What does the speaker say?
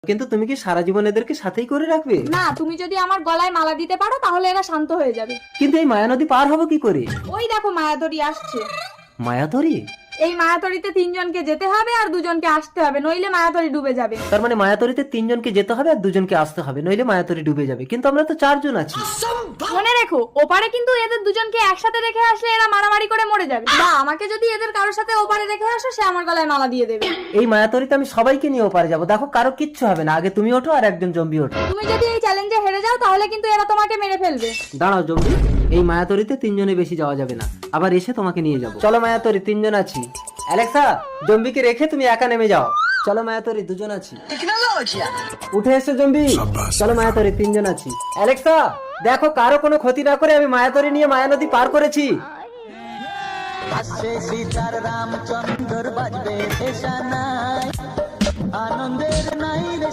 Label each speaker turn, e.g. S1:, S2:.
S1: কিন্তু তুমি কি সারা জীবন এদেরকে সাথেই করে রাখবে?
S2: না, তুমি যদি আমার গলায় মালা দিতে পারো তাহলে এরা শান্ত হয়ে যাবে।
S1: কিন্তু এই মায়া নদী পার হবো কি করে?
S2: ওই দেখো মায়াতরি আসছে।
S1: মায়াতরি?
S2: এই মায়াতরিতে 3 জনকে যেতে হবে আর 2 জনকে আসতে হবে, নইলে মায়াতরি ডুবে যাবে।
S1: তার মানে মায়াতরিতে 3 জনকে যেতে হবে আর 2 জনকে আসতে হবে, নইলে মায়াতরি ডুবে যাবে। কিন্তু আমরা তো 4 জন আছি।
S2: মনে রেখো, ওপারে কিন্তু এদের 2 জনকে একসাথে রেখে আসলে এরা মারামারি করে মরে যাবে। বা আমাকে যদি এদের কারোর সাথে ওপারে রেখে আসো, সে আমার গলায় মালা দিয়ে দেবে।
S1: এই মায়াতরিতে আমি সবাইকে নিয়ে ওপারে যাবো। দেখো কারো কিচ্ছু হবে না। আগে তুমি ওঠো আর একজন জম্বি ওঠো।
S2: তুমি যদি এই চ্যালেঞ্জে হেরে যাও তাহলে কিন্তু এরা তোমাকে মেরে ফেলবে।
S1: দাঁড়াও জম্বি, এই মায়াতরিতে 3 জনের বেশি যাওয়া যাবে না। আবার এসে তোমাকে নিয়ে যাবো। চলো মায়াতরি, 3 জন আছি। অ্যালেক্সা, জম্বিকে রেখে তুমি একা নেমে যাও। চলো মায়াতরি, 2 জন আছি। উঠে এসো জম্বি। চলো মায়াতরি, 3 জন আছি। অ্যালেক্সা, দেখো কারো কোনো ক্ষতি না করে আমি মায়াতরি নিয়ে মায়া নদী পার করেছি।
S3: রামচন্দ্র বাজবে আনন্দের নাই।